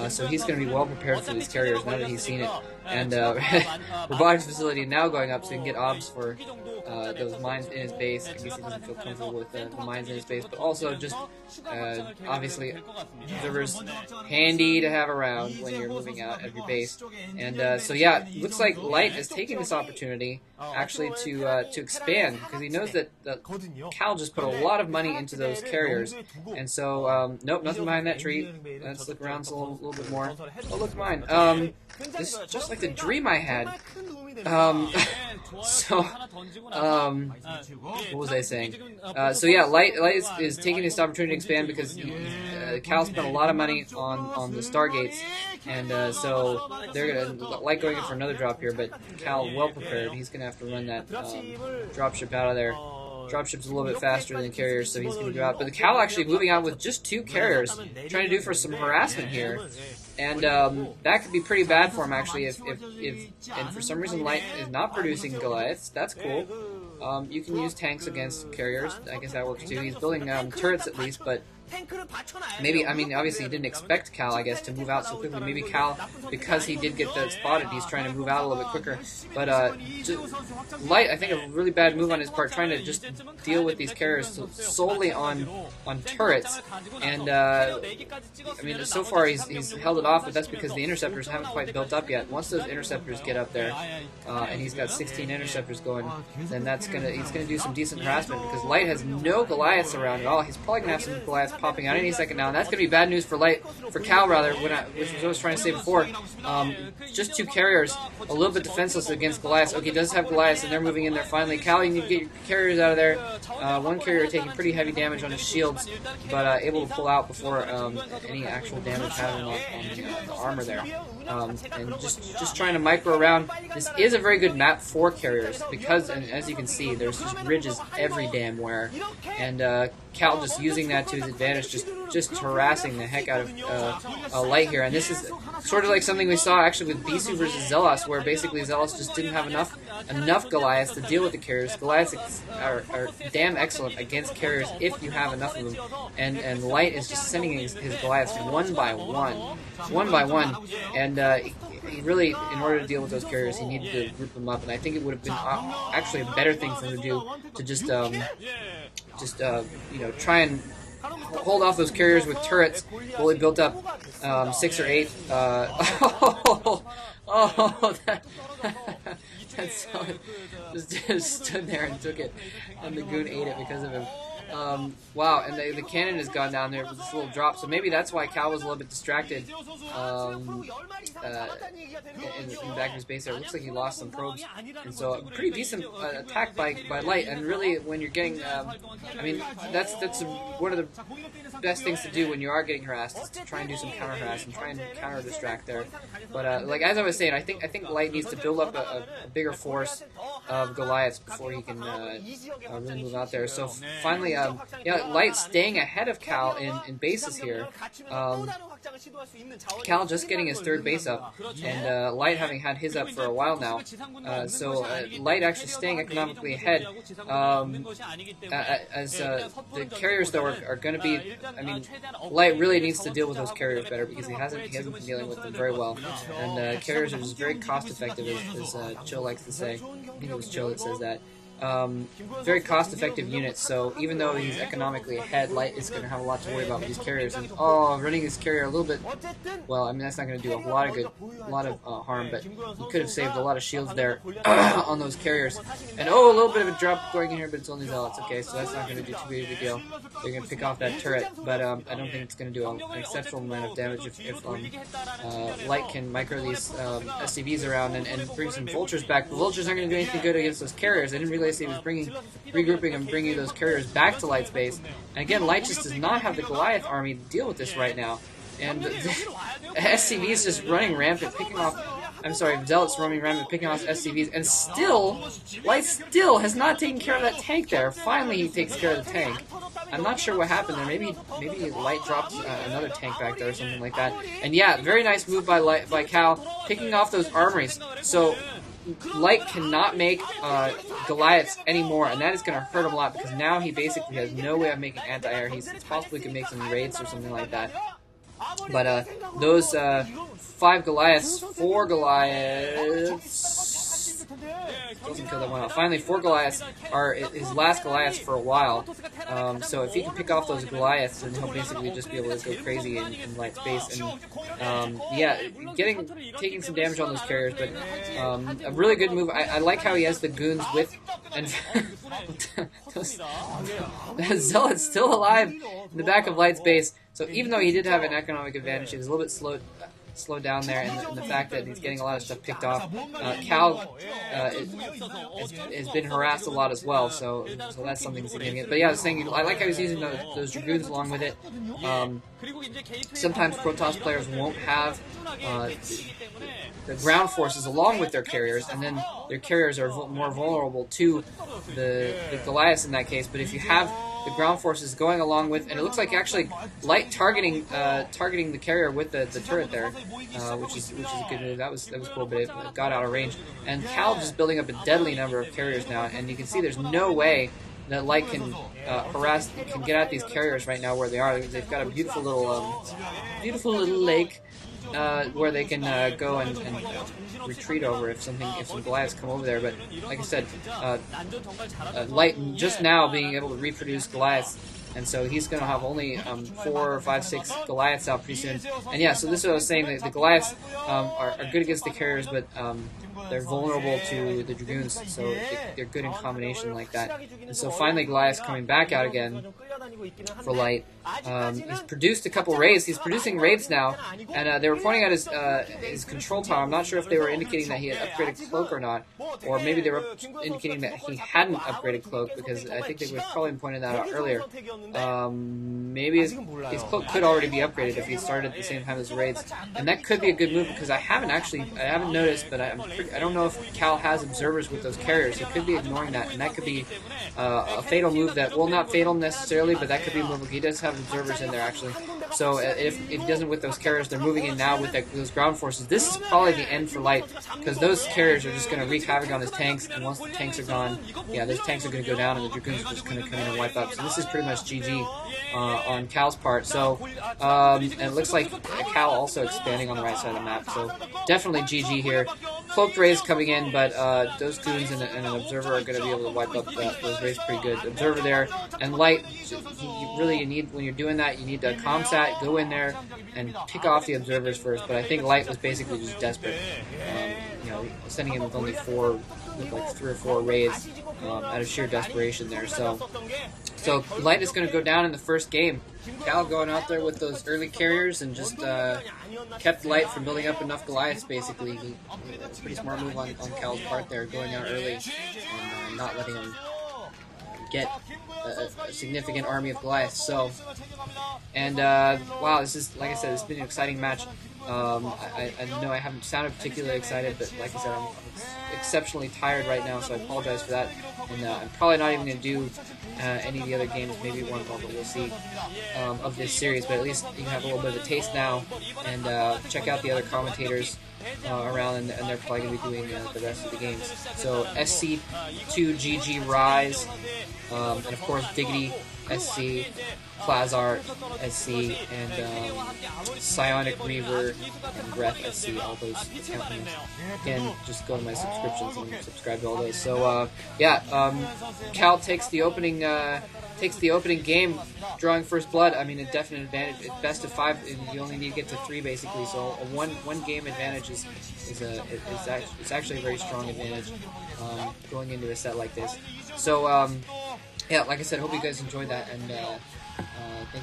So he's going to be well prepared for these carriers now that he's seen it. And robotics facility now going up so he can get obs for those mines in his base. I guess he doesn't feel comfortable with the mines in his base, but also just obviously observers handy to have around when you're moving out of your base. And so yeah, looks like Light is taking this opportunity actually to expand, because he knows that Cal just put a lot of money into those carriers. And so nope, nothing behind that tree. Let's look around a little bit more. Oh, look, mine. This is just like the dream I had. What was I saying? So yeah, Light is taking this opportunity to expand because Cal spent a lot of money on the Stargates, and so they're gonna Light going in for another drop here, but Cal well prepared. He's gonna have to run that dropship out of there. Dropship's a little bit faster than the carriers, so he's going to go out. But the Cal actually moving out with just 2 carriers, trying to do for some harassment here. And that could be pretty bad for him, actually, if for some reason Light is not producing Goliaths. That's cool. You can use tanks against carriers. I guess that works too. He's building turrets at least, but maybe, I mean, obviously he didn't expect Cal, I guess, to move out so quickly. Maybe Cal, because he did get that spotted, he's trying to move out a little bit quicker. But Light, I think, a really bad move on his part, trying to just deal with these carriers solely on turrets. And I mean, so far he's held it off, but that's because the interceptors haven't quite built up yet. Once those interceptors get up there, and he's got 16 interceptors going, then he's gonna do some decent harassment, because Light has no Goliaths around at all. He's probably gonna have some Goliaths popping out any second now, and that's going to be bad news for Cal rather, which was what I was trying to say before. Just 2 carriers, a little bit defenseless against Goliaths. Okay, does have Goliaths, and they're moving in there finally. Cal, you need to get your carriers out of there. 1 carrier taking pretty heavy damage on his shields, but able to pull out before any actual damage happening on the armor there. And just trying to micro around. This is a very good map for carriers, because, and as you can see, there's just ridges every damn where, and Cal just using that to his advantage, just harassing the heck out of Light here. And this is sort of like something we saw actually with Bisu versus Zelos, where basically Zelos just didn't have enough Goliaths to deal with the carriers. Goliaths are damn excellent against carriers if you have enough of them, and Light is just sending his Goliaths one by one, and he really, in order to deal with those carriers, he needed to group them up, and I think it would have been actually a better thing for him to do, to just you know, try and hold off those carriers with turrets while he built up 6 or 8. That's so, just stood there and took it, and the goon ate it because of him. Wow, and the cannon has gone down there with this little drop, so maybe that's why Cal was a little bit distracted in the back of his base there. It looks like he lost some probes, and so a pretty decent attack by Light. And really, when you're getting, I mean, that's one of the best things to do when you are getting harassed, is to try and do some counter harass and try and counter distract there. But like as I was saying, I think Light needs to build up a bigger force of Goliaths before he can really move out there. So finally, yeah, Light staying ahead of Cal in bases here. Cal just getting his 3rd base up, and Light having had his up for a while now. So Light actually staying economically ahead. As the carriers though are going to be, I mean, Light really needs to deal with those carriers better, because he hasn't been dealing with them very well. And carriers are just very cost effective, as Chill likes to say. I think it was Chill that says that. Very cost-effective units, so even though he's economically ahead, Light is going to have a lot to worry about with these carriers. And running his carrier a little bit, well, I mean, that's not going to do a lot of harm, but he could have saved a lot of shields there on those carriers. And a little bit of a drop going in here, but it's only Zealots. Okay, so that's not going to do too big of a deal. They're going to pick off that turret, but I don't think it's going to do an exceptional amount of damage if Light can micro these SCVs around and bring some vultures back. The vultures aren't going to do anything good against those carriers. I didn't realize he was regrouping and bringing those carriers back to Light's base. And again, Light just does not have the Goliath army to deal with this right now. And the SCV is just running rampant, picking off... I'm sorry, Zealots running rampant, picking off SCVs, and still, Light still has not taken care of that tank there. Finally, he takes care of the tank. I'm not sure what happened there. Maybe Light dropped another tank back there or something like that. And yeah, very nice move by Cal, picking off those armories. So Light cannot make Goliaths anymore, and that is going to hurt him a lot, because now he basically has no way of making anti-air. It's possible he can make some raids or something like that. But those 5 Goliaths, 4 Goliaths. Doesn't kill that one out. Finally, 4 Goliaths are his last Goliaths for a while. So if he can pick off those Goliaths, then he'll basically just be able to go crazy in light space. And yeah, taking some damage on those carriers, but a really good move. I like how he has the goons with, and Zealot's still alive in the back of light space. So even though he did have an economic advantage, he was a little bit slowed down there, and the fact that he's getting a lot of stuff picked off. Cal has been harassed a lot as well, so that's something significant. But yeah, I was saying, I like how he's using those Dragoons along with it. Sometimes Protoss players won't have the ground forces along with their carriers, and then their carriers are more vulnerable to the Goliaths in that case. But if you have the ground forces going along with, and it looks like actually Light targeting the carrier with the turret there, which is a good move. That was cool, but it got out of range. And Cal just building up a deadly number of carriers now, and you can see there's no way that Light can can get at these carriers right now where they are. They've got a beautiful little lake where they can go and retreat over if some Goliaths come over there. But like I said, Light just now being able to reproduce Goliaths, and so he's going to have only 4, 5, 6 Goliaths out pretty soon. And yeah, so this is what I was saying, that the Goliaths are good against the carriers, but they're vulnerable to the Dragoons, so they're good in combination like that. And so finally Goliath's coming back out again for Light. He's produced a couple raids. He's producing raids now, and they were pointing out his control tower. I'm not sure if they were indicating that he had upgraded Cloak or not, or maybe they were indicating that he hadn't upgraded Cloak, because I think they would probably pointed that out earlier. Maybe his Cloak could already be upgraded if he started at the same time as the raids, and that could be a good move, because I haven't noticed, but I don't know if Cal has observers with those carriers. He could be ignoring that, and that could be a fatal move that, well, not fatal necessarily, but that could be a move. He does have observers in there, actually. So if he doesn't with those carriers, they're moving in now with those ground forces. This is probably the end for Light, because those carriers are just going to wreak havoc on his tanks, and once the tanks are gone, yeah, those tanks are going to go down, and the Dragoons are just going to come in and wipe up. So this is pretty much GG on Cal's part. So, and it looks like Cal also expanding on the right side of the map, so definitely GG here. Cloaked Rays coming in, but those goons and an observer are going to be able to wipe up those Rays pretty good. Observer there, and Light, you need, when you're doing that, you need a ComSat, go in there and pick off the observers first. But I think Light was basically just desperate, sending him with only 3 or 4 raids out of sheer desperation there. So Light is going to go down in the first game. Cal going out there with those early carriers and just kept Light from building up enough Goliaths, basically. It's a pretty smart move on Cal's part there, going out early and not letting him get a significant army of Goliaths. So, and wow, this is, like I said, it's been an exciting match. I know I haven't sounded particularly excited, but like I said, I'm exceptionally tired right now, so I apologize for that. And I'm probably not even going to do any of the other games, maybe one of them, but we'll see, of this series. But at least you can have a little bit of a taste now, and check out the other commentators around, and they're probably going to be doing the rest of the games. So SC2 GG Rise, and of course Diggity SC, Plazart SC, and Psionic Reaver and Breath SC, all those companies. Again, just go to my subscriptions and subscribe to all those. So Cal takes the opening game, drawing first blood. I mean, a definite advantage. It's best of 5, and you only need to get to 3 basically. So a one game advantage is actually a very strong advantage going into a set like this. So yeah, like I said, I hope you guys enjoyed that, and thanks.